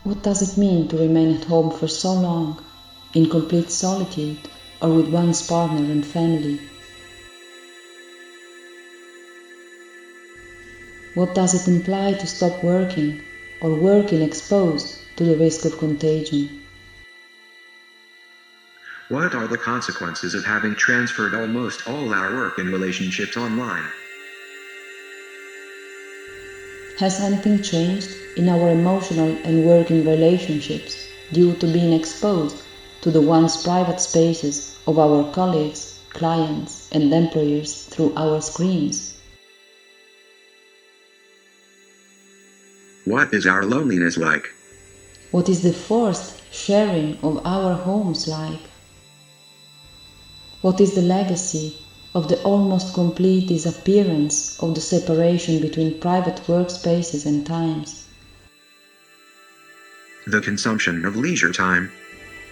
What does it mean to remain at home for so long, in complete solitude, or with one's partner and family? What does it imply to stop working, or working exposed to the risk of contagion? What are the consequences of having transferred almost all our work and relationships online? Has anything changed in our emotional and working relationships due to being exposed to the once private spaces of our colleagues, clients, and employers through our screens? What is our loneliness like? What is the forced sharing of our homes like? What is the legacy of the almost complete disappearance of the separation between private workspaces and times? The consumption of leisure time.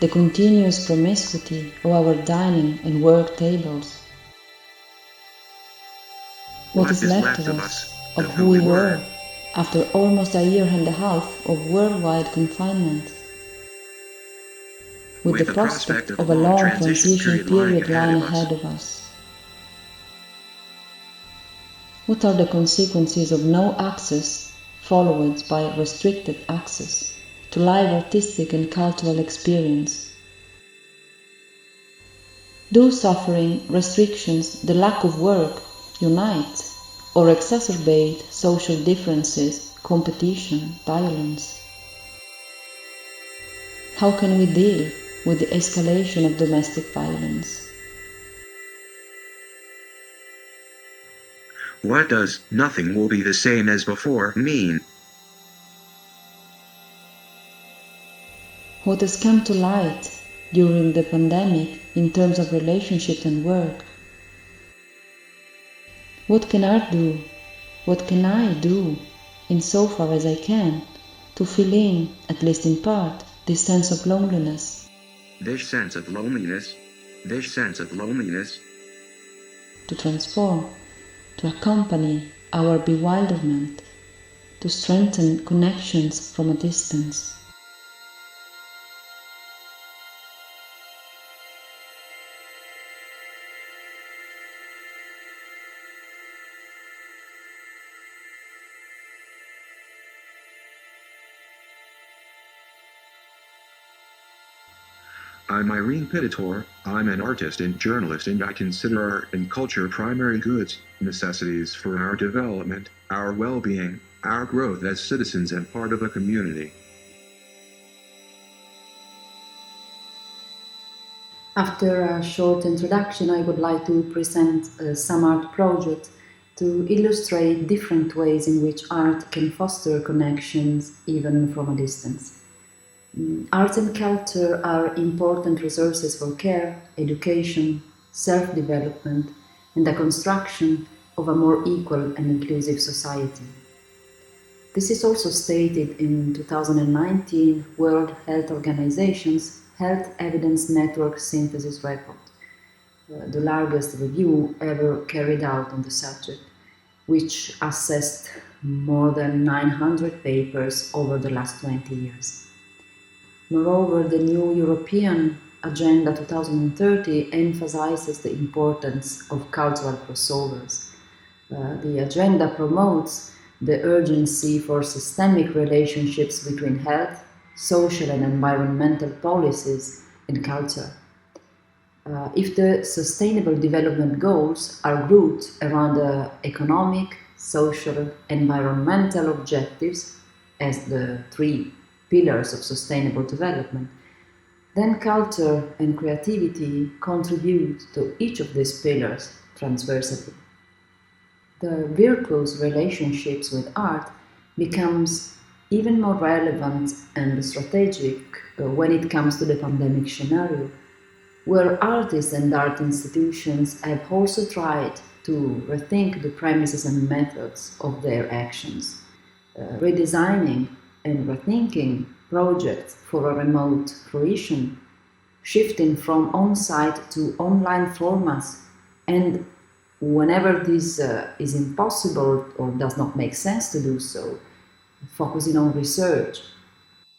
The continuous promiscuity of our dining and work tables. What is left of us, of who we were, after almost a year and a half of worldwide confinement? With the prospect of a long transition period lying ahead of us. What are the consequences of no access, followed by restricted access, to live artistic and cultural experience? Do suffering, restrictions, the lack of work unite or exacerbate social differences, competition, violence? How can we deal with the escalation of domestic violence? What does "nothing will be the same as before" mean? What has come to light during the pandemic in terms of relationship and work? What can art do? What can I do, insofar as I can, to fill in, at least in part, this sense of loneliness? This sense of loneliness. To transform, to accompany our bewilderment, to strengthen connections from a distance. I'm Irene Pittatore. I'm an artist and journalist, and I consider art and culture primary goods, necessities for our development, our well-being, our growth as citizens and part of a community. After a short introduction, I would like to present some art projects to illustrate different ways in which art can foster connections even from a distance. Art and culture are important resources for care, education, self-development, and the construction of a more equal and inclusive society. This is also stated in 2019 World Health Organization's Health Evidence Network Synthesis Report, the largest review ever carried out on the subject, which assessed more than 900 papers over the last 20 years. Moreover, the new European Agenda 2030 emphasizes the importance of cultural crossovers. The agenda promotes the urgency for systemic relationships between health, social and environmental policies, and culture. If the Sustainable Development Goals are grouped around the economic, social, environmental objectives as the three pillars of sustainable development, then culture and creativity contribute to each of these pillars transversely. The virtuous relationships with art becomes even more relevant and strategic when it comes to the pandemic scenario, where artists and art institutions have also tried to rethink the premises and methods of their actions, redesigning and rethinking projects for a remote fruition, shifting from on-site to online formats, and whenever this is impossible or does not make sense to do so, focusing on research.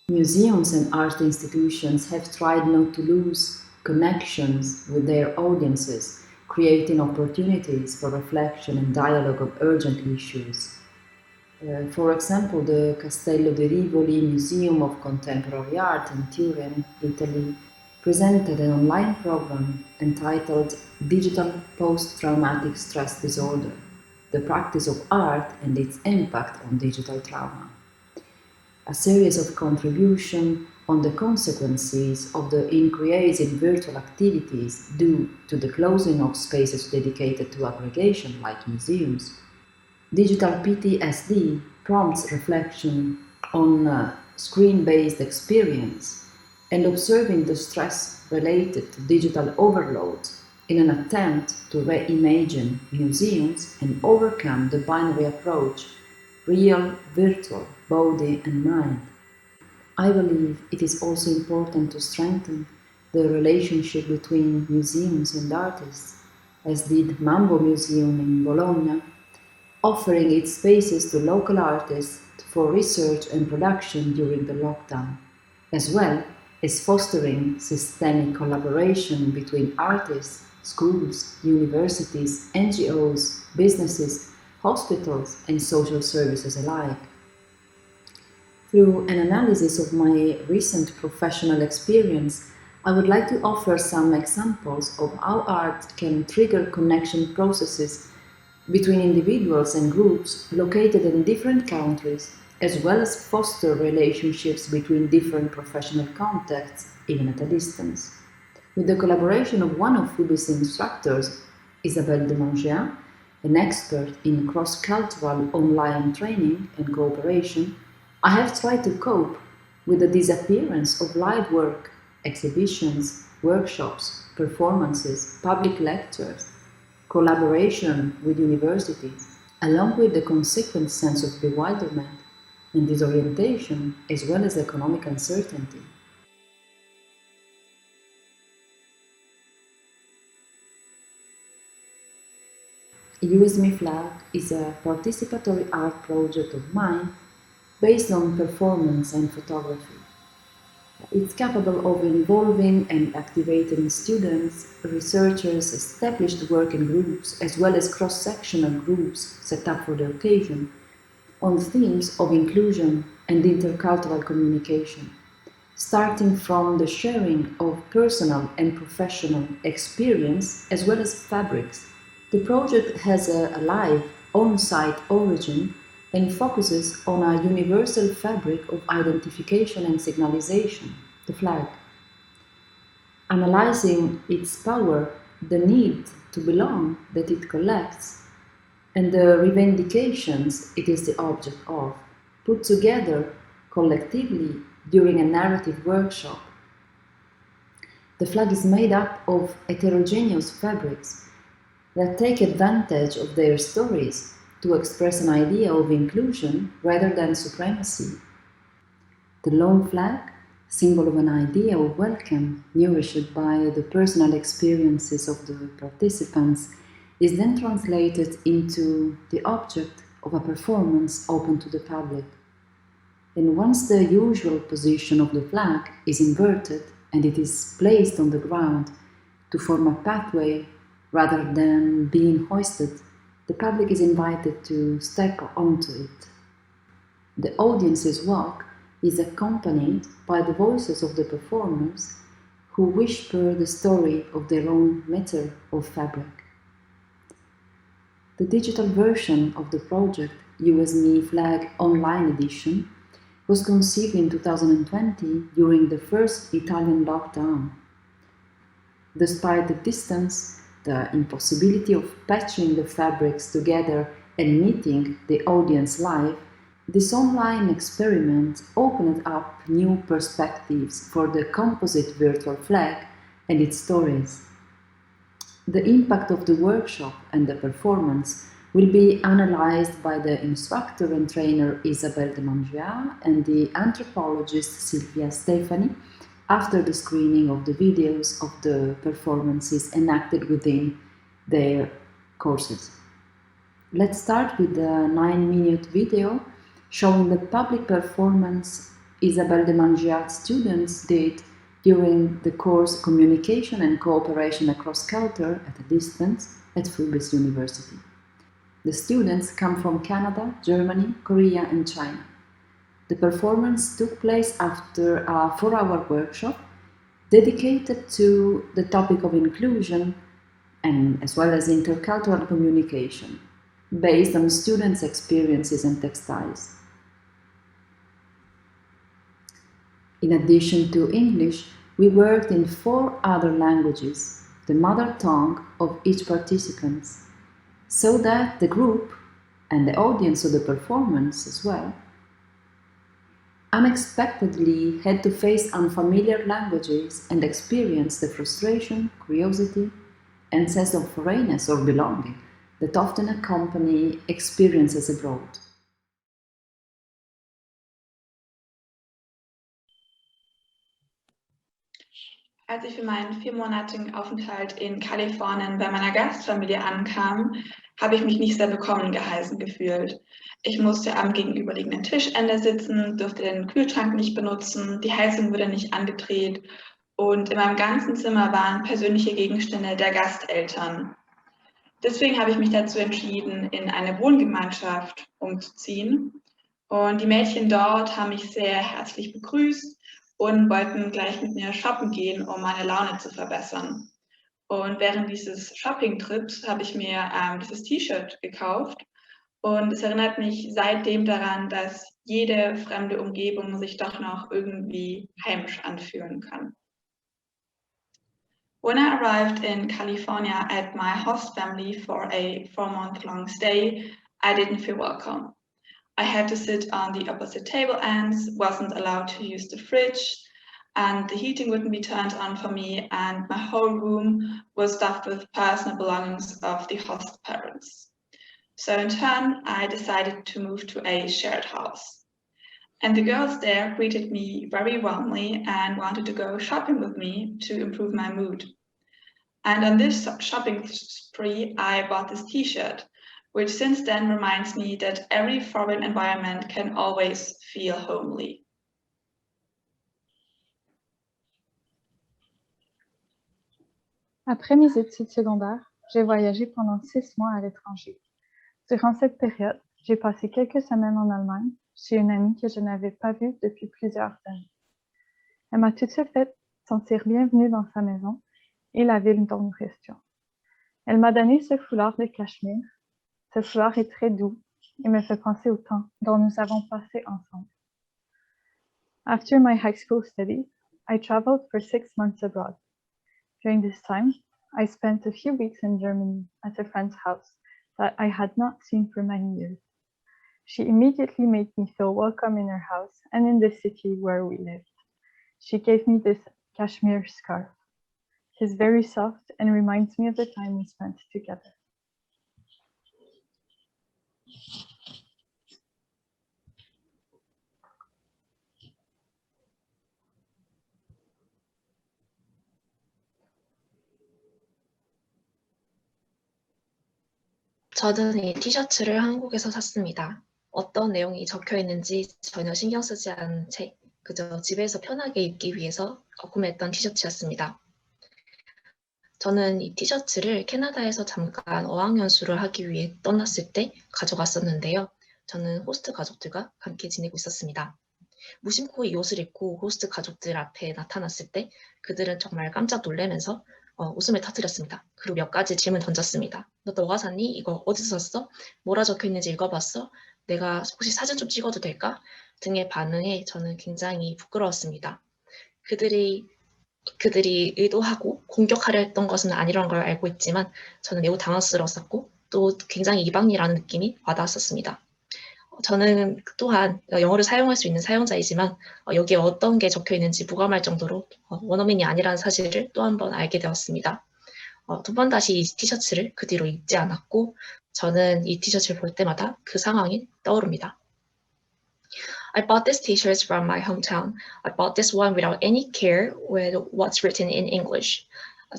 Museums and art institutions have tried not to lose connections with their audiences, creating opportunities for reflection and dialogue of urgent issues. For example, the Castello de Rivoli Museum of Contemporary Art in Turin, Italy, presented an online program entitled Digital Post-Traumatic Stress Disorder, the practice of art and its impact on digital trauma. A series of contributions on the consequences of the increase in virtual activities due to the closing of spaces dedicated to aggregation like museums. Digital PTSD prompts reflection on screen-based experience and observing the stress related to digital overload in an attempt to reimagine museums and overcome the binary approach real, virtual, body and mind. I believe it is also important to strengthen the relationship between museums and artists, as did Mambo Museum in Bologna, offering its spaces to local artists for research and production during the lockdown, as well as fostering systemic collaboration between artists, schools, universities, NGOs, businesses, hospitals and social services alike. Through an analysis of my recent professional experience, I would like to offer some examples of how art can trigger connection processes between individuals and groups located in different countries, as well as foster relationships between different professional contexts, even at a distance. With the collaboration of one of FU-BEST instructors, Isabelle Demangeat, an expert in cross-cultural online training and cooperation, I have tried to cope with the disappearance of live work, exhibitions, workshops, performances, public lectures, collaboration with universities, along with the consequent sense of bewilderment and disorientation, as well as economic uncertainty. Use Me Flag is a participatory art project of mine based on performance and photography. It's capable of involving and activating students, researchers, established working groups, as well as cross-sectional groups set up for the occasion, on themes of inclusion and intercultural communication, starting from the sharing of personal and professional experience as well as fabrics. The project has a live, on-site origin and focuses on a universal fabric of identification and signalization, the flag. Analyzing its power, the need to belong that it collects, and the revendications it is the object of, put together collectively during a narrative workshop. The flag is made up of heterogeneous fabrics that take advantage of their stories to express an idea of inclusion rather than supremacy. The long flag, symbol of an idea of welcome nourished by the personal experiences of the participants, is then translated into the object of a performance open to the public. And once the usual position of the flag is inverted and it is placed on the ground to form a pathway rather than being hoisted, the public is invited to step onto it. The audience's walk is accompanied by the voices of the performers who whisper the story of their own meter of fabric. The digital version of the project, US Me Flag Online Edition, was conceived in 2020 during the first Italian lockdown. Despite the distance, the impossibility of patching the fabrics together and meeting the audience live, this online experiment opened up new perspectives for the composite virtual flag and its stories. The impact of the workshop and the performance will be analyzed by the instructor and trainer Isabelle Demangeat and the anthropologist Silvia Stefani after the screening of the videos of the performances enacted within their courses. Let's start with the 9-minute video showing the public performance Isabelle Demangeat students did during the course Communication and Cooperation Across Culture at a Distance at FU-BEST University. The students come from Canada, Germany, Korea and China. The performance took place after a 4-hour workshop dedicated to the topic of inclusion and as well as intercultural communication, based on students' experiences and textiles. In addition to English, we worked in 4 other languages, the mother tongue of each participant, so that the group and the audience of the performance as well unexpectedly had to face unfamiliar languages and experience the frustration, curiosity, and sense of foreignness or belonging that often accompany experiences abroad. Als ich für meinen 4-monatigen Aufenthalt in Kalifornien bei meiner Gastfamilie ankam, habe ich mich nicht sehr willkommen geheißen gefühlt. Ich musste am gegenüberliegenden Tischende sitzen, durfte den Kühlschrank nicht benutzen, die Heizung wurde nicht angedreht und in meinem ganzen Zimmer waren persönliche Gegenstände der Gasteltern. Deswegen habe ich mich dazu entschieden, in eine Wohngemeinschaft umzuziehen. Und die Mädchen dort haben mich sehr herzlich begrüßt und wollten gleich mit mir shoppen gehen, um meine Laune zu verbessern. Und während dieses Shopping-Trips habe ich mir dieses T-Shirt gekauft und es erinnert mich seitdem daran, dass jede fremde Umgebung sich doch noch irgendwie heimisch anfühlen kann. When I arrived in California at my host family for a 4-month-long stay, I didn't feel welcome. I had to sit on the opposite table ends, wasn't allowed to use the fridge, and the heating wouldn't be turned on for me, and my whole room was stuffed with personal belongings of the host parents. So in turn, I decided to move to a shared house. And the girls there greeted me very warmly and wanted to go shopping with me to improve my mood. And on this shopping spree, I bought this t-shirt, which since then reminds me that every foreign environment can always feel homely. Après mes études secondaires, j'ai voyagé pendant 6 mois à l'étranger. Durant cette période, j'ai passé quelques semaines en Allemagne chez une amie que je n'avais pas vue depuis plusieurs années. Elle m'a tout de suite fait sentir bienvenue dans sa maison et la ville dont nous restions. Elle m'a donné ce foulard de cachemire. Ce foulard est très doux et me fait penser au temps dont nous avons passé ensemble. After my high school studies, I traveled for 6 months abroad. During this time, I spent a few weeks in Germany at a friend's house that I had not seen for many years. She immediately made me feel welcome in her house and in the city where we lived. She gave me this cashmere scarf. It is very soft and reminds me of the time we spent together. 저는 이 티셔츠를 한국에서 샀습니다. 어떤 내용이 적혀 있는지 전혀 신경 쓰지 않은 채 그저 집에서 편하게 입기 위해서 구매했던 티셔츠였습니다. 저는 이 티셔츠를 캐나다에서 잠깐 어학연수를 하기 위해 떠났을 때 가져갔었는데요. 저는 호스트 가족들과 함께 지내고 있었습니다. 무심코 이 옷을 입고 호스트 가족들 앞에 나타났을 때 그들은 정말 깜짝 놀라면서 웃음을 터뜨렸습니다. 그리고 몇 가지 질문 던졌습니다. 너가 샀니? 이거 어디서 샀어? 뭐라 적혀 있는지 읽어봤어? 내가 혹시 사진 좀 찍어도 될까? 등의 반응에 저는 굉장히 부끄러웠습니다. 그들이 의도하고 공격하려 했던 것은 아니라는 걸 알고 있지만 저는 매우 당황스러웠었고 또 굉장히 이방이라는 느낌이 와닿았었습니다. 저는 또한 영어를 사용할 수 있는 사용자이지만 여기에 어떤 게 적혀 있는지 무감할 정도로 원어민이 아니라는 사실을 또 한 번 알게 되었습니다. 두 번 다시 이 티셔츠를 그 뒤로 입지 않았고 저는 이 티셔츠를 볼 때마다 그 상황이 떠오릅니다. I bought this t-shirt from my hometown. I bought this one without any care with what's written in English,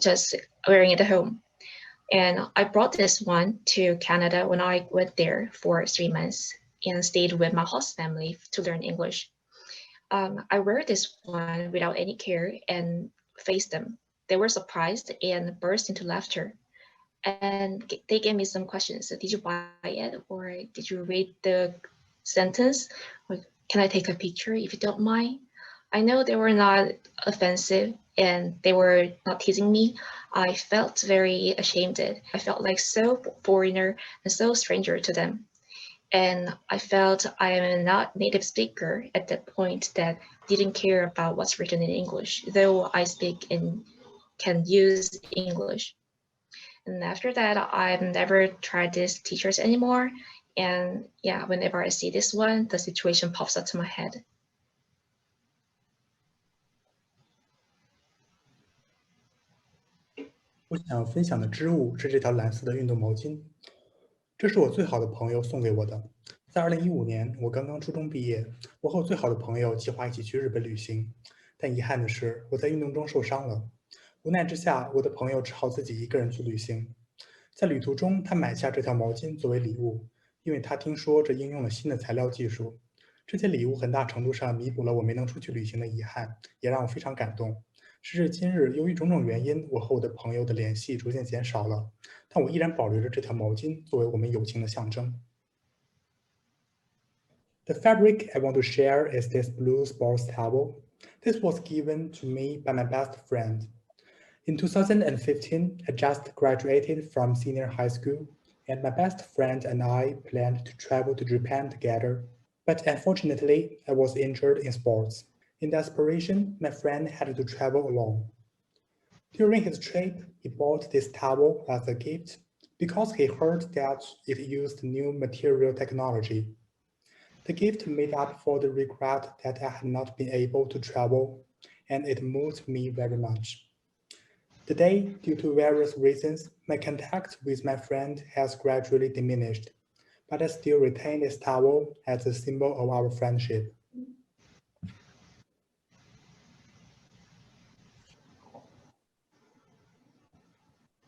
just wearing it at home. And I brought this one to Canada when I went there for 3 months and stayed with my host family to learn English. I wear this one without any care and faced them. They were surprised and burst into laughter. And they gave me some questions. So, did you buy it, or did you read the sentence? Or can I take a picture if you don't mind? I know they were not offensive and they were not teasing me. I felt very ashamed. I felt like so foreigner and so stranger to them. And I felt I am not native speaker at that point that didn't care about what's written in English, though I speak and can use English. And after that, I've never tried these teachers anymore. And yeah, whenever I see this one, the situation pops up to my head. 我想要分享的织物是这条蓝色的运动毛巾，这是我最好的朋友送给我的。在2015年，我刚刚初中毕业，我和我最好的朋友计划一起去日本旅行，但遗憾的是，我在运动中受伤了。无奈之下，我的朋友只好自己一个人去旅行。在旅途中，他买下这条毛巾作为礼物，因为他听说这应用了新的材料技术。这些礼物很大程度上弥补了我没能出去旅行的遗憾，也让我非常感动。时至今日，由于种种原因，我和我的朋友的联系逐渐减少了，但我依然保留着这条毛巾作为我们友情的象征。The fabric I want to share is this blue sports towel. This was given to me by my best friend. In 2015, I just graduated from senior high school, and my best friend and I planned to travel to Japan together. But unfortunately, I was injured in sports. In desperation, my friend had to travel alone. During his trip, he bought this towel as a gift because he heard that it used new material technology. The gift made up for the regret that I had not been able to travel, and it moved me very much. Today, due to various reasons, my contact with my friend has gradually diminished, but I still retain this towel as a symbol of our friendship.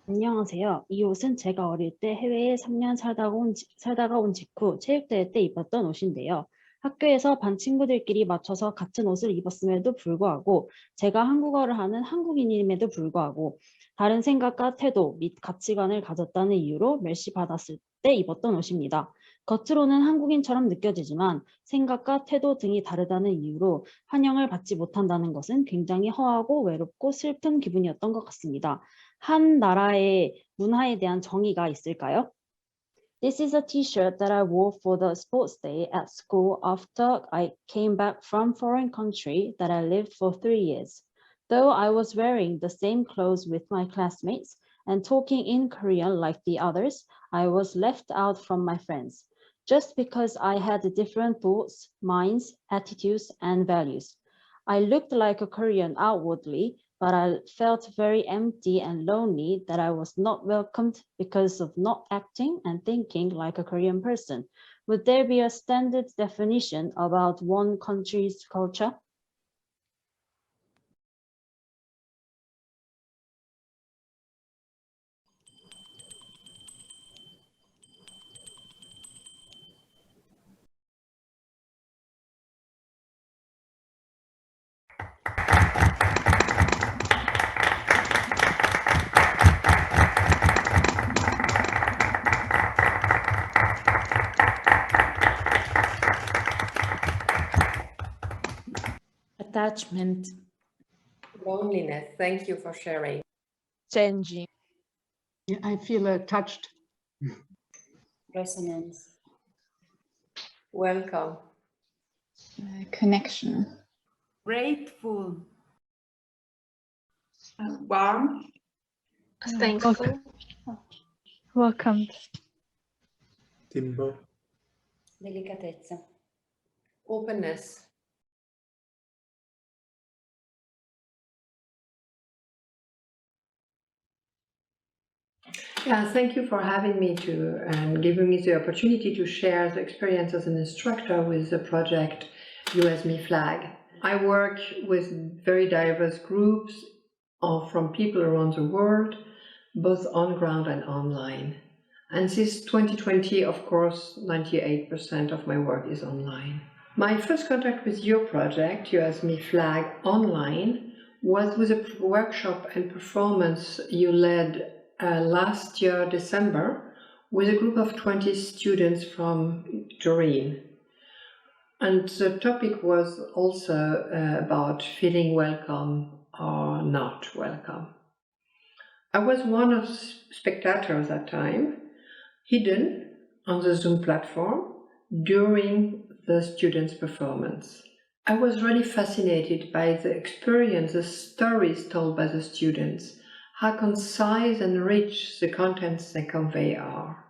안녕하세요. 이 옷은 제가 어릴 때 해외에 3년 살다가 온 직후 체육대회 때 입었던 옷인데요. 학교에서 반 친구들끼리 맞춰서 같은 옷을 입었음에도 불구하고 제가 한국어를 하는 한국인임에도 불구하고 다른 생각과 태도 및 가치관을 가졌다는 이유로 멸시받았을 때 입었던 옷입니다. 겉으로는 한국인처럼 느껴지지만 생각과 태도 등이 다르다는 이유로 환영을 받지 못한다는 것은 굉장히 허하고 외롭고 슬픈 기분이었던 것 같습니다. 한 나라의 문화에 대한 정의가 있을까요? This is a t-shirt that I wore for the sports day at school after I came back from foreign country that I lived for 3 years. Though I was wearing the same clothes with my classmates and talking in Korean like the others, I was left out from my friends, just because I had different thoughts, minds, attitudes, and values. I looked like a Korean outwardly, but I felt very empty and lonely that I was not welcomed because of not acting and thinking like a Korean person. Would there be a standard definition about one country's culture? Attachment. Loneliness. Thank you for sharing. Changing. I feel touched. Resonance. Welcome. Connection. Grateful. Warm. Thankful. Welcomed. Timber. Delicatezza. Openness. Yeah, thank you for having me and giving me the opportunity to share the experience as an instructor with the project US Me Flag. I work with very diverse groups from people around the world, both on ground and online. And since 2020, of course, 98% of my work is online. My first contact with your project, USME Flag Online, was with a workshop and performance you led last year, December, with a group of 20 students from Turin. And the topic was also about feeling welcome or not welcome. I was one of the spectators at that time, hidden on the Zoom platform during the students' performance. I was really fascinated by the experience, the stories told by the students, how concise and rich the contents they convey are.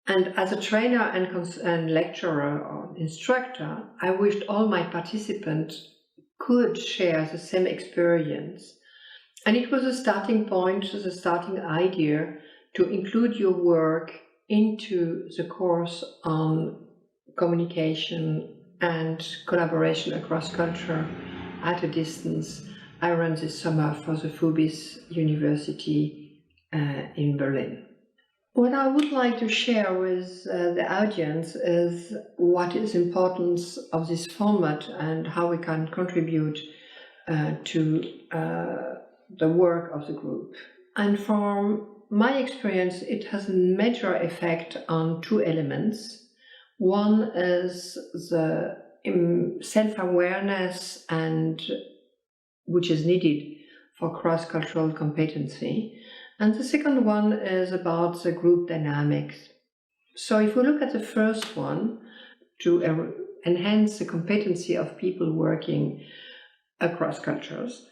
And as a trainer and lecturer or instructor, I wished all my participants could share the same experience. And it was a starting point, the starting idea to include your work into the course on communication and collaboration across culture at a distance I ran this summer for the FU-BEST University in Berlin. What I would like to share with the audience is what is the importance of this format and how we can contribute to the work of the group. And from my experience, it has a major effect on two elements. One is the self-awareness and which is needed for cross-cultural competency. And the second one is about the group dynamics. So if we look at the first one, to enhance the competency of people working across cultures,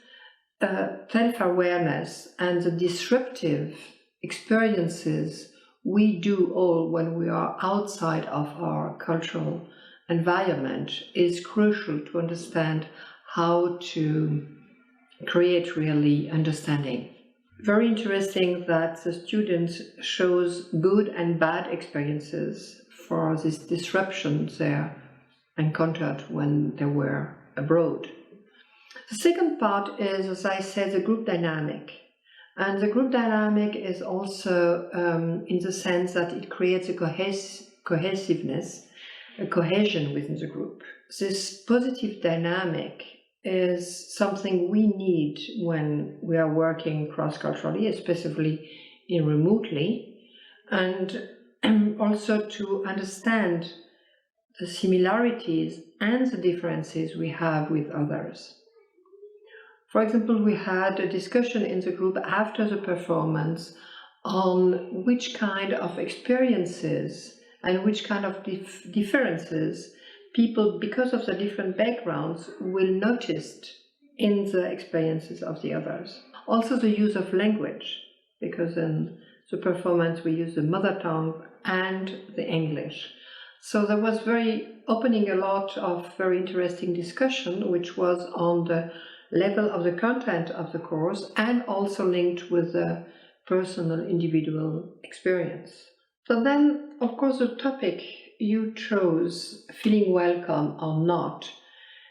self-awareness and the disruptive experiences we do all when we are outside of our cultural environment is crucial to understand how to create really understanding. Very interesting that the students shows good and bad experiences for these disruptions they encountered when they were abroad. The second part is, as I said, the group dynamic. And the group dynamic is also in the sense that it creates a cohesiveness, a cohesion within the group. This positive dynamic is something we need when we are working cross-culturally, especially in remotely, and also to understand the similarities and the differences we have with others. For example, we had a discussion in the group after the performance on which kind of experiences and which kind of differences people, because of the different backgrounds, will notice in the experiences of the others. Also the use of language, because in the performance we use the mother tongue and the English. So there was opening a lot of very interesting discussion, which was on the level of the content of the course and also linked with the personal individual experience. So then, of course, the topic you chose, feeling welcome or not,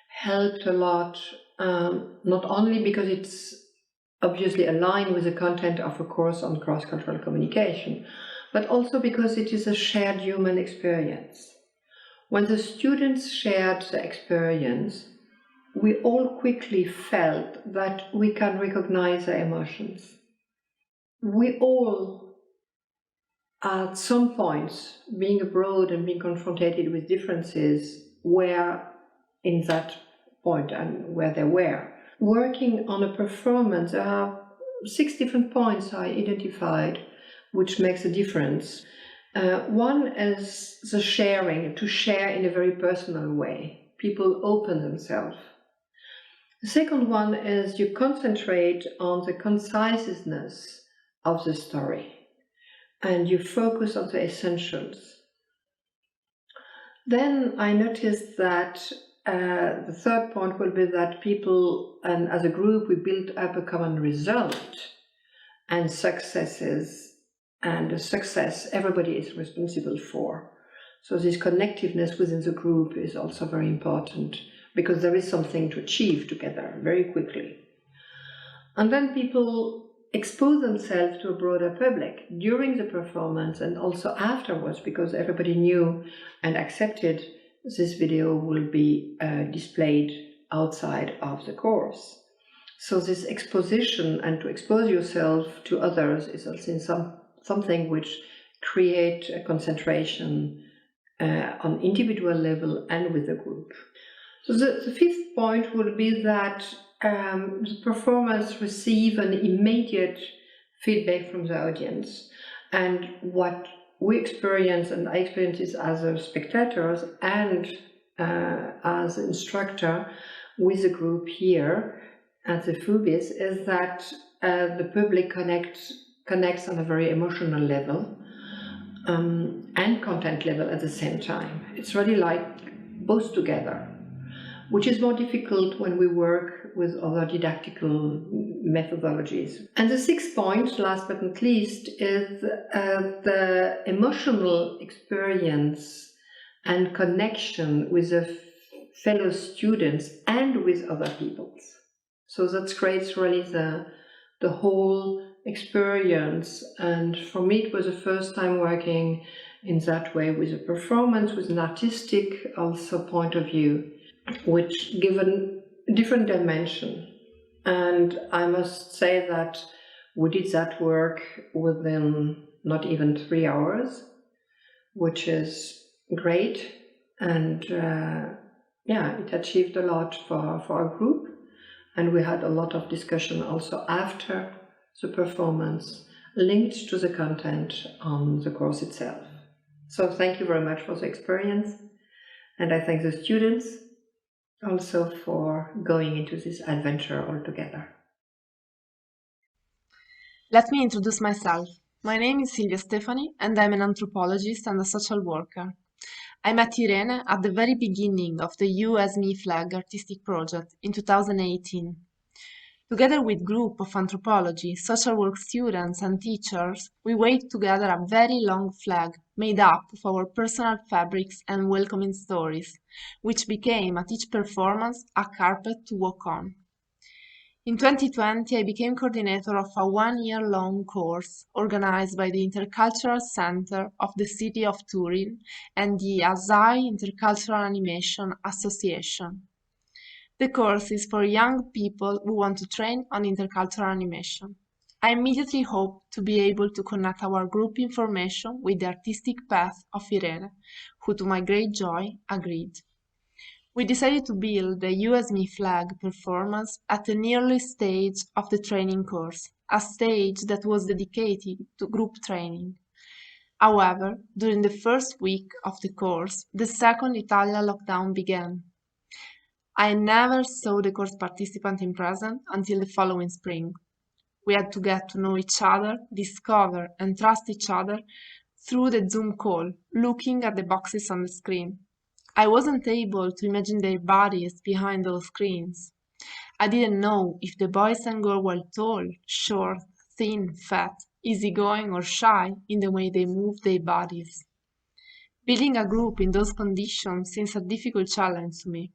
helped a lot, not only because it's obviously aligned with the content of a course on cross-cultural communication, but also because it is a shared human experience. When the students shared the experience, we all quickly felt that we can recognize their emotions. We all, at some points, being abroad and being confronted with differences, were in that point and where they were. Working on a performance, there are 6 different points I identified which makes a difference. One is the sharing, to share in a very personal way. People open themselves. The second one is you concentrate on the conciseness of the story and you focus on the essentials. Then I noticed that the third point will be that people, and as a group, we build up a common result and successes, and a success everybody is responsible for. So this connectiveness within the group is also very important, because there is something to achieve together very quickly. And then people expose themselves to a broader public during the performance and also afterwards, because everybody knew and accepted this video will be displayed outside of the course. So this exposition and to expose yourself to others is also something which create a concentration on individual level and with the group. So the fifth point will be that the performers receive an immediate feedback from the audience, and what we experience, and I experience this as a spectators and as an instructor with the group here at the FU-BEST, is that the public connects on a very emotional level and content level at the same time. It's really like both together, which is more difficult when we work with other didactical methodologies. And the sixth point, last but not least, is the emotional experience and connection with the fellow students and with other people. So that creates really the whole experience. And for me, it was the first time working in that way with a performance, with an artistic also point of view, which give a different dimension. And I must say that we did that work within not even 3 hours, which is great. And yeah, it achieved a lot for our group. And we had a lot of discussion also after the performance linked to the content on the course itself. So thank you very much for the experience. And I thank the students also for going into this adventure all together. Let me introduce myself. My name is Silvia Stefani and I'm an anthropologist and a social worker. I met Irene at the very beginning of the You As Me Flag artistic project in 2018. Together with a group of anthropology, social work students and teachers, we waved together a very long flag made up of our personal fabrics and welcoming stories, which became at each performance a carpet to walk on. In 2020, I became coordinator of a one-year-long course organized by the Intercultural Center of the City of Turin and the ASAI Intercultural Animation Association. The course is for young people who want to train on intercultural animation. I immediately hoped to be able to connect our group information with the artistic path of Irene, who to my great joy agreed. We decided to build the You As Me flag performance at an early stage of the training course, a stage that was dedicated to group training. However, during the first week of the course, the second Italian lockdown began. I never saw the course participant in person until the following spring. We had to get to know each other, discover and trust each other through the Zoom call, looking at the boxes on the screen. I wasn't able to imagine their bodies behind those screens. I didn't know if the boys and girls were tall, short, thin, fat, easygoing or shy in the way they moved their bodies. Building a group in those conditions seems a difficult challenge to me.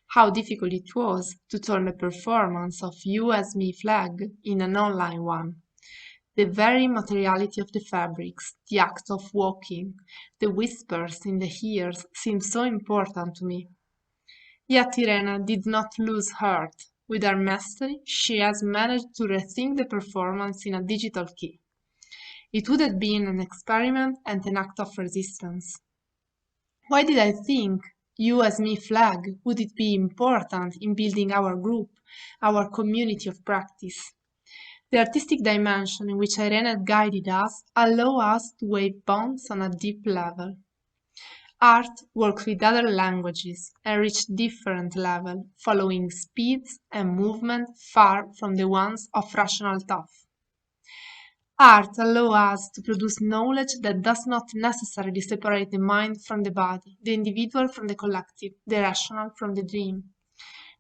How difficult it was to turn the performance of You As Me flag in an online one. The very materiality of the fabrics, the act of walking, the whispers in the ears seemed so important to me. Yet Irene did not lose heart. With her mastery, she has managed to rethink the performance in a digital key. It would have been an experiment and an act of resistance. Why did I think You As Me flag would it be important in building our group, our community of practice? The artistic dimension in which Irene had guided us allow us to wave bonds on a deep level. Art works with other languages and reach different levels, following speeds and movement far from the ones of rational thought. Art allows us to produce knowledge that does not necessarily separate the mind from the body, the individual from the collective, the rational from the dream.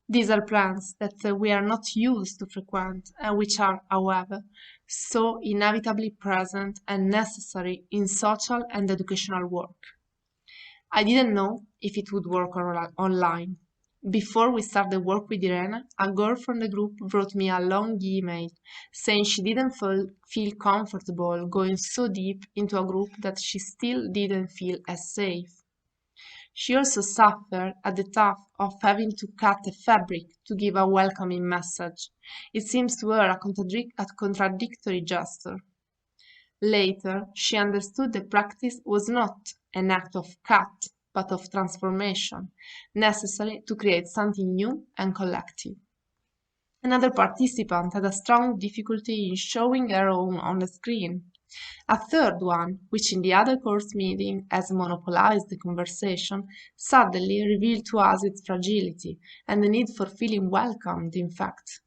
These are plans that we are not used to frequent and which are, however, so inevitably present and necessary in social and educational work. I didn't know if it would work online. Before we started work with Irene, a girl from the group wrote me a long email saying she didn't feel comfortable going so deep into a group that she still didn't feel as safe. She also suffered at the thought of having to cut a fabric to give a welcoming message. It seems to her a contradictory gesture. Later, she understood the practice was not an act of cut, but of transformation, necessary to create something new and collective. Another participant had a strong difficulty in showing her own on the screen. A third one, which in the other course meeting has monopolized the conversation, suddenly revealed to us its fragility and the need for feeling welcomed, in fact.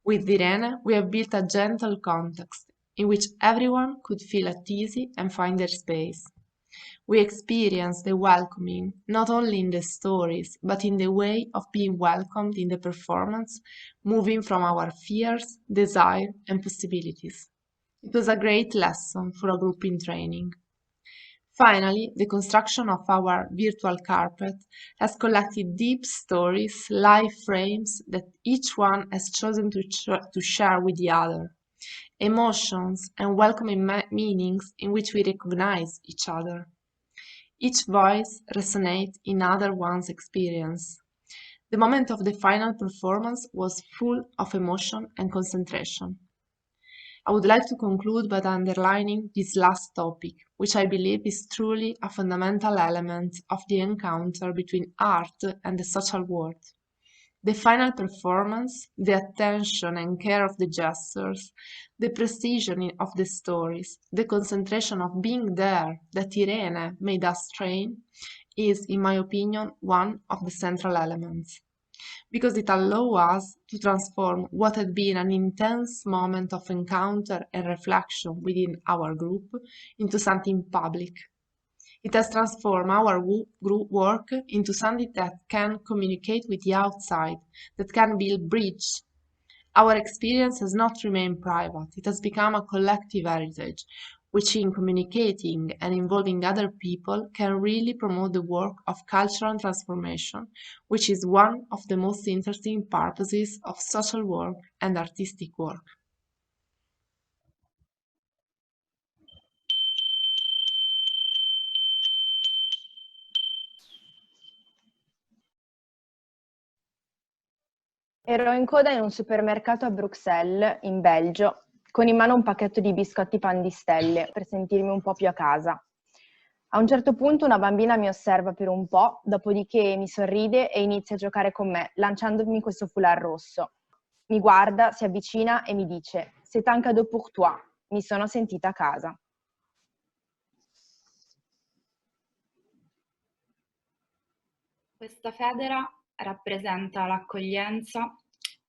With Irene, we have built a gentle context in which everyone could feel at ease and find their space. We experience the welcoming not only in the stories, but in the way of being welcomed in the performance, moving from our fears, desire, and possibilities. It was a great lesson for a group in training. Finally, the construction of our virtual carpet has collected deep stories, live frames that each one has chosen to share with the other, emotions and welcoming meanings in which we recognize each other. Each voice resonates in other one's experience. The moment of the final performance was full of emotion and concentration. I would like to conclude by underlining this last topic, which I believe is truly a fundamental element of the encounter between art and the social world. The final performance, the attention and care of the gestures, the precision of the stories, the concentration of being there that Irene made us train, is, in my opinion, one of the central elements, because it allows us to transform what had been an intense moment of encounter and reflection within our group into something public. It has transformed our group work into something that can communicate with the outside, that can build bridge. Our experience has not remained private. It has become a collective heritage, which in communicating and involving other people can really promote the work of cultural transformation, which is one of the most interesting purposes of social work and artistic work. Ero in coda in un supermercato a Bruxelles, in Belgio, con in mano un pacchetto di biscotti pan di stelle per sentirmi un po' più a casa. A un certo punto una bambina mi osserva per un po', dopodiché mi sorride e inizia a giocare con me, lanciandomi questo foulard rosso. Mi guarda, si avvicina e mi dice: "C'est un cadeau pour toi". Mi sono sentita a casa. Questa federa rappresenta l'accoglienza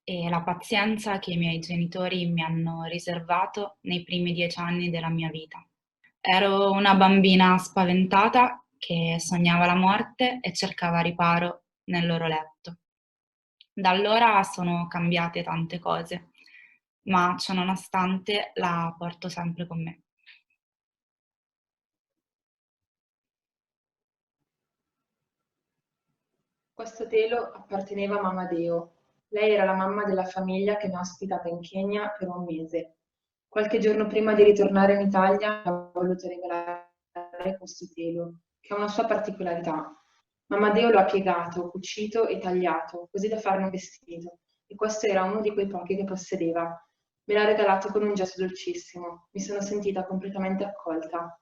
e la pazienza che i miei genitori mi hanno riservato nei primi 10 anni della mia vita. Ero una bambina spaventata che sognava la morte e cercava riparo nel loro letto. Da allora sono cambiate tante cose, ma ciononostante la porto sempre con me. Questo telo apparteneva a mamma Deo. Lei era la mamma della famiglia che mi ha ospitata in Kenya per un mese. Qualche giorno prima di ritornare in Italia ho voluto regalare questo telo, che ha una sua particolarità. Mamma Deo lo ha piegato, cucito e tagliato, così da farne un vestito, e questo era uno di quei pochi che possedeva. Me l'ha regalato con un gesto dolcissimo. Mi sono sentita completamente accolta.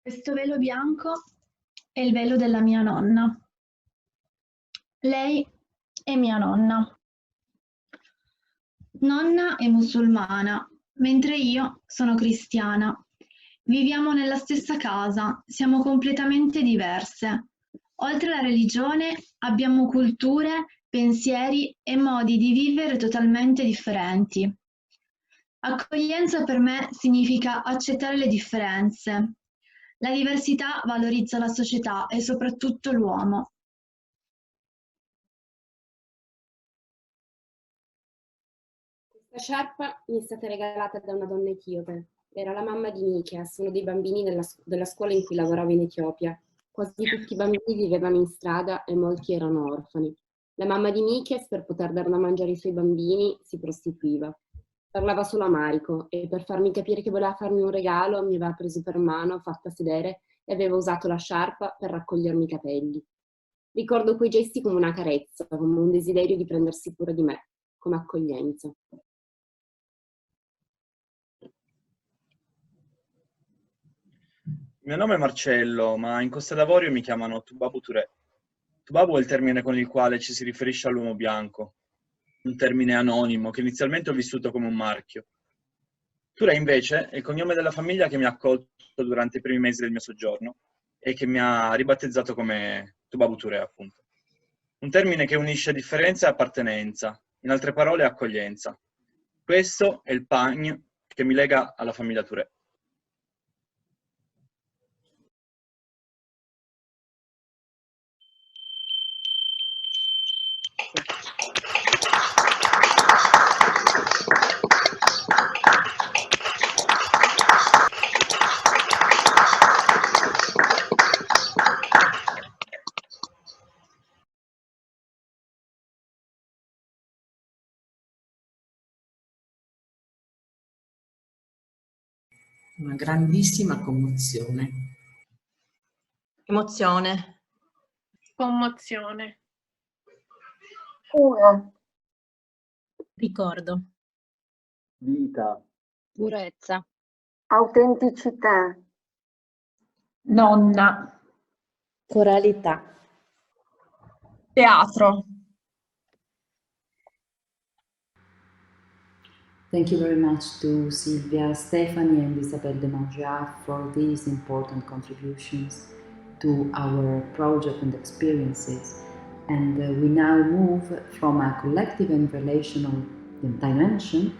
Questo velo bianco è il velo della mia nonna. Lei è mia nonna. Nonna è musulmana, mentre io sono cristiana. Viviamo nella stessa casa, siamo completamente diverse. Oltre alla religione abbiamo culture, pensieri e modi di vivere totalmente differenti. Accoglienza per me significa accettare le differenze. La diversità valorizza la società e soprattutto l'uomo. Questa sciarpa mi è stata regalata da una donna etiope. Era la mamma di Mikias, uno dei bambini della scuola in cui lavoravo in Etiopia. Quasi tutti i bambini vivevano in strada e molti erano orfani. La mamma di Mikias, per poter dare da mangiare ai suoi bambini, si prostituiva. Parlava solo amarico e per farmi capire che voleva farmi un regalo mi aveva preso per mano, fatta sedere e aveva usato la sciarpa per raccogliermi i capelli. Ricordo quei gesti come una carezza, come un desiderio di prendersi cura di me, come accoglienza. Il mio nome è Marcello, ma in Costa d'Avorio mi chiamano Tubabu Touré. Tubabu è il termine con il quale ci si riferisce all'uomo bianco, un termine anonimo che inizialmente ho vissuto come un marchio. Touré invece è il cognome della famiglia che mi ha accolto durante i primi mesi del mio soggiorno e che mi ha ribattezzato come Tubabu Touré, appunto. Un termine che unisce differenza e appartenenza, in altre parole accoglienza. Questo è il pagno che mi lega alla famiglia Touré. Una grandissima commozione. Emozione. Commozione. Cura. Ricordo. Vita. Purezza. Autenticità. Nonna. Coralità. Teatro. Thank you very much to Silvia, Stefani and Isabelle Demangeat for these important contributions to our project and experiences. And we now move from a collective and relational dimension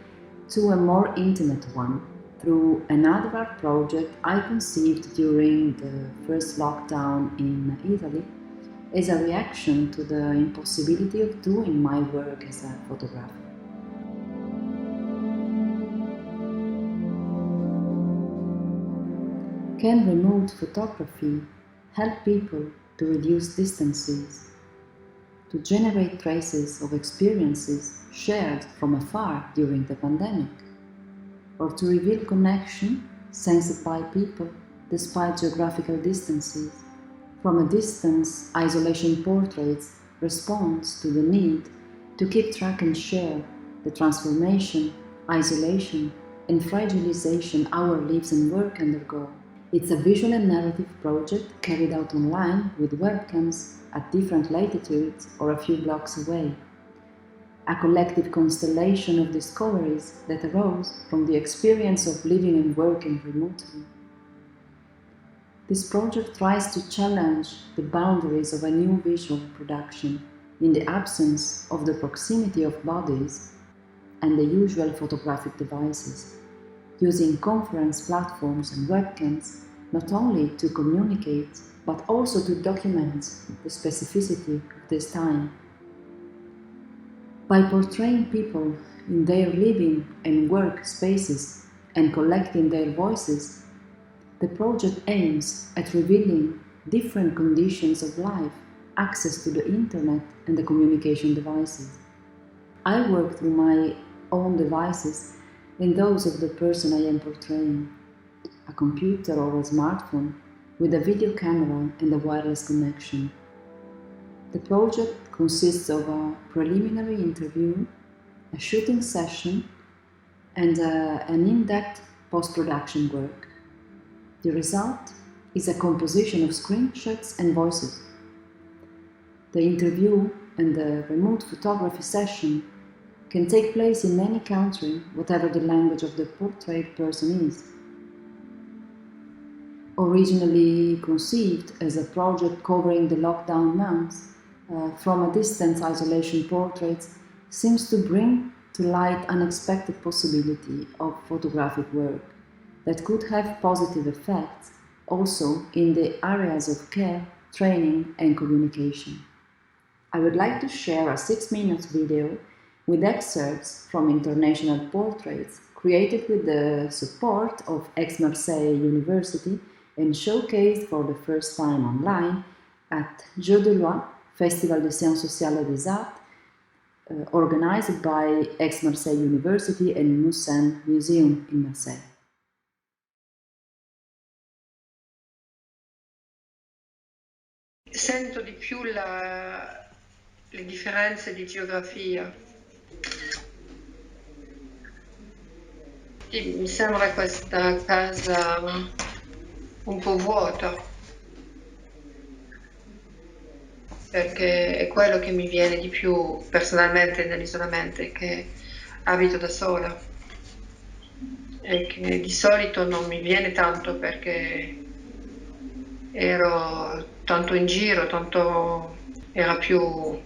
to a more intimate one through another art project I conceived during the first lockdown in Italy as a reaction to the impossibility of doing my work as a photographer. Can remote photography help people to reduce distances, to generate traces of experiences shared from afar during the pandemic, or to reveal connection sensed by people despite geographical distances? From a distance, Isolation Portraits responds to the need to keep track and share the transformation, isolation, and fragilization our lives and work undergo. It's a visual and narrative project carried out online with webcams at different latitudes or a few blocks away. A collective constellation of discoveries that arose from the experience of living and working remotely. This project tries to challenge the boundaries of a new visual production in the absence of the proximity of bodies and the usual photographic devices, using conference platforms and webcams not only to communicate but also to document the specificity of this time. By portraying people in their living and work spaces and collecting their voices, the project aims at revealing different conditions of life, access to the internet and the communication devices. I work through my own devices and those of the person I am portraying, a computer or a smartphone with a video camera and a wireless connection. The project consists of a preliminary interview, a shooting session, and an in-depth post-production work. The result is a composition of screenshots and voices. The interview and the remote photography session can take place in any country, whatever the language of the portrayed person is. Originally conceived as a project covering the lockdown months, From a Distance Isolation Portraits seems to bring to light unexpected possibility of photographic work that could have positive effects also in the areas of care, training and communication. I would like to share a 6-minute video with excerpts from international portraits created with the support of Aix-Marseille University and showcased for the first time online at Jeux de Lois, Festival des Sciences Sociales et des Arts, organized by Aix-Marseille University and Musen Museum in Marseille. Sento di più le differenze di geografia. Mi sembra questa casa un po' vuota, perché è quello che mi viene di più personalmente nell'isolamento, che abito da sola e che di solito non mi viene tanto perché ero tanto in giro, era più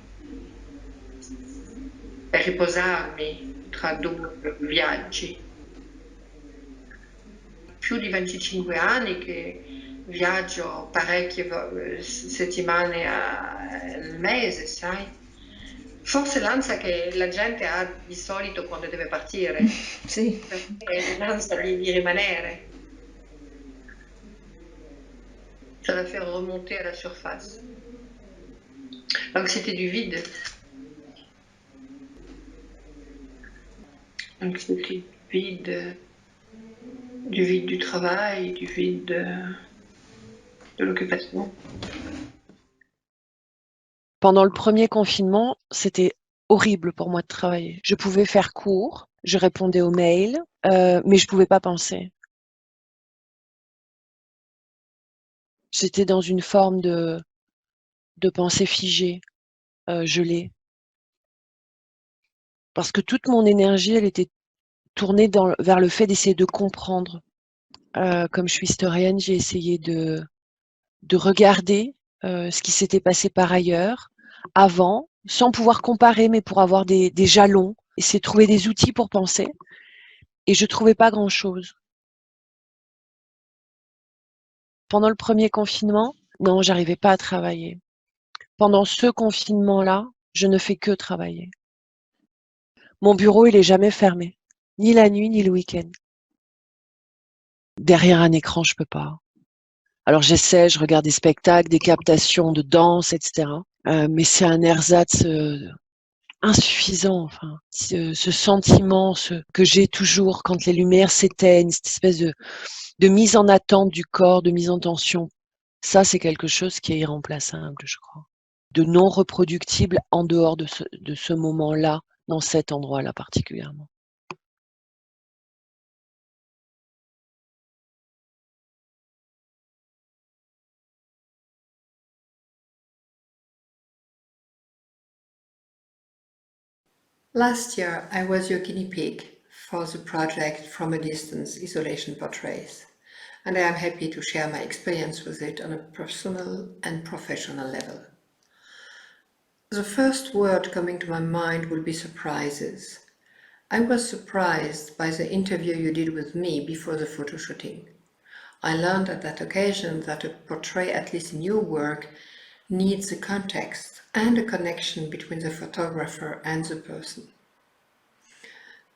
per riposarmi tra due viaggi. Più di 25 anni che viaggio parecchie settimane al mese, sai? Forse l'ansia che la gente ha di solito quando deve partire. Sì. È l'ansia di rimanere. Ça va faire remonter à la surface. L'anxiété du vide. L'anxiété du vide du travail, du vide de l'occupation. Pendant le premier confinement, c'était horrible pour moi de travailler. Je pouvais faire cours, je répondais aux mails, mais je pouvais pas penser. J'étais dans une forme de pensée figée, gelée. Parce que toute mon énergie, elle était tournée vers le fait d'essayer de comprendre. Comme je suis historienne, j'ai essayé de regarder ce qui s'était passé par ailleurs, avant, sans pouvoir comparer, mais pour avoir des jalons, essayer de trouver des outils pour penser. Et je trouvais pas grand-chose. Pendant le premier confinement, non, j'arrivais pas à travailler. Pendant ce confinement-là, je ne fais que travailler. Mon bureau, il est jamais fermé, ni la nuit, ni le week-end. Derrière un écran, je peux pas. Alors j'essaie, je regarde des spectacles, des captations de danse, etc. Mais c'est un ersatz insuffisant. Enfin, ce sentiment que j'ai toujours quand les lumières s'éteignent, cette espèce de mise en attente du corps, de mise en tension. Ça, c'est quelque chose qui est irremplaçable, je crois. De non reproductible en dehors de ce moment-là, dans cet endroit-là particulièrement. Last year, I was your guinea pig for the project From a Distance Isolation Portraits, and I am happy to share my experience with it on a personal and professional level. The first word coming to my mind will be surprises. I was surprised by the interview you did with me before the photo shooting. I learned at that occasion that a portrait, at least in your work, needs a context and a connection between the photographer and the person.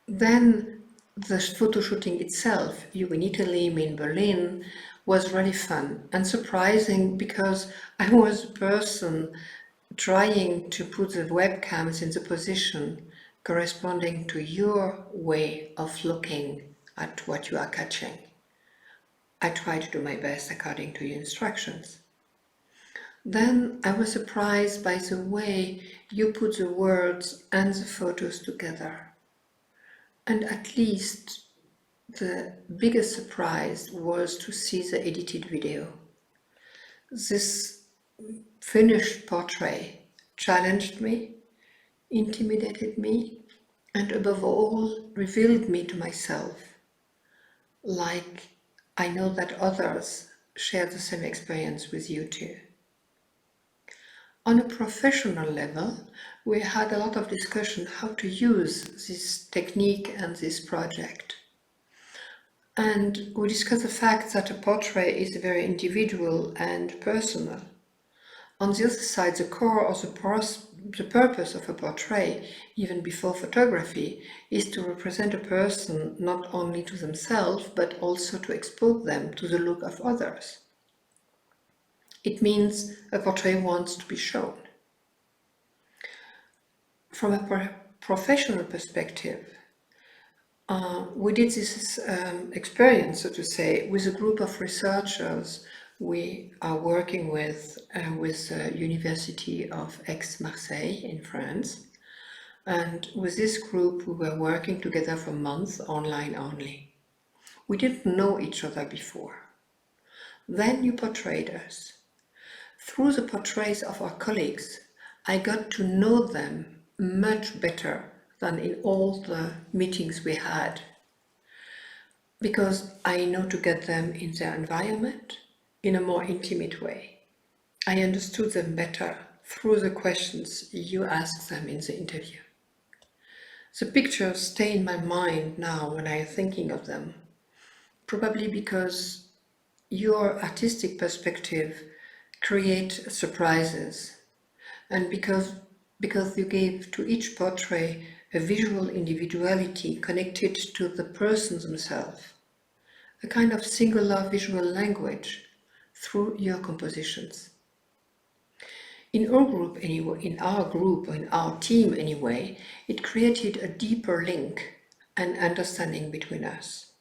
Then the photo shooting itself, you in Italy, me in Berlin, was really fun and surprising because I was a person trying to put the webcams in the position corresponding to your way of looking at what you are catching. I tried to do my best according to your instructions. Then I was surprised by the way you put the words and the photos together. And at least the biggest surprise was to see the edited video. This finished portrait challenged me, intimidated me, and above all revealed me to myself, like I know that others share the same experience with you too. On a professional level, we had a lot of discussion how to use this technique and this project. And we discussed the fact that a portrait is very individual and personal. On the other side, the core of the purpose of a portrait, even before photography, is to represent a person not only to themselves, but also to expose them to the look of others. It means a portrait wants to be shown. From a professional perspective, we did this experience, so to say, with a group of researchers we are working with the University of Aix-Marseille in France. And with this group, we were working together for months, online only. We didn't know each other before. Then you portrayed us. Through the portraits of our colleagues, I got to know them much better than in all the meetings we had, because I know to get them in their environment in a more intimate way. I understood them better through the questions you asked them in the interview. The pictures stay in my mind now when I am thinking of them, probably because your artistic perspective creates surprises, and because you gave to each portrait a visual individuality connected to the person themselves, a kind of singular visual language through your compositions. In our group or in our team anyway, it created a deeper link and understanding between us.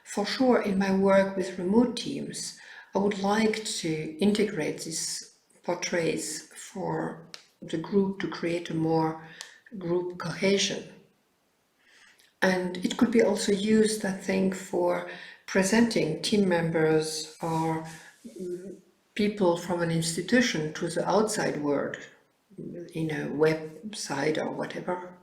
For sure, in my work with remote teams, I would like to integrate these portraits for the group to create a more group cohesion. And it could be also used, I think, for presenting team members or people from an institution to the outside world in a website or whatever.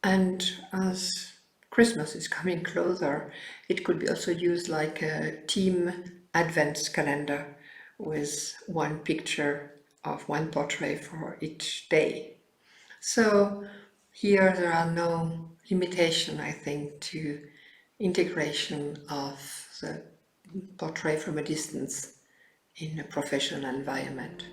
And as Christmas is coming closer, it could be also used like a team advent calendar with one picture of one portrait for each day. So here there are no limitation, I think, to integration of the portrait from a distance in a professional environment.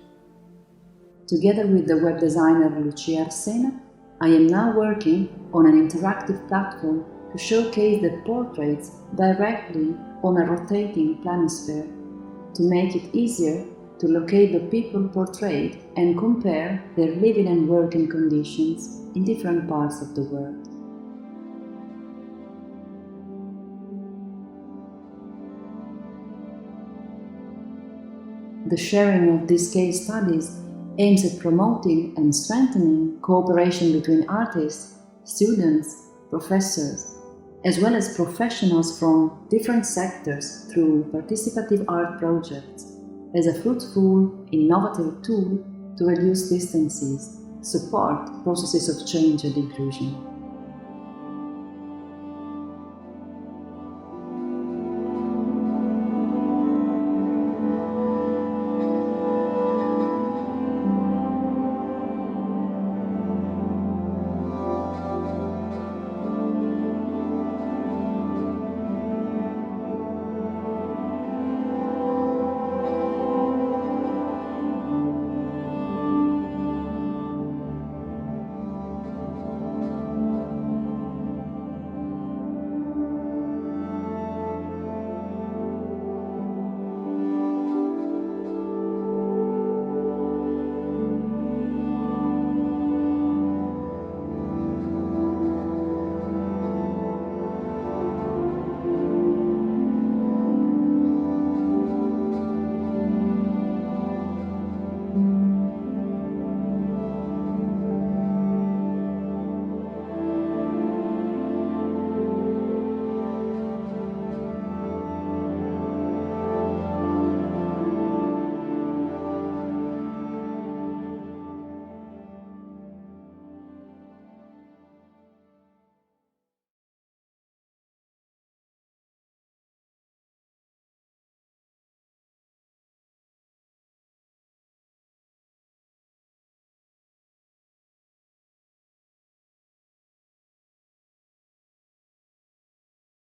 Together with the web designer Lucia Arsena, I am now working on an interactive platform to showcase the portraits directly on a rotating planisphere, to make it easier to locate the people portrayed and compare their living and working conditions in different parts of the world. The sharing of these case studies aims at promoting and strengthening cooperation between artists, students, professors, as well as professionals from different sectors through participative art projects as a fruitful, innovative tool to reduce distances, support processes of change and inclusion.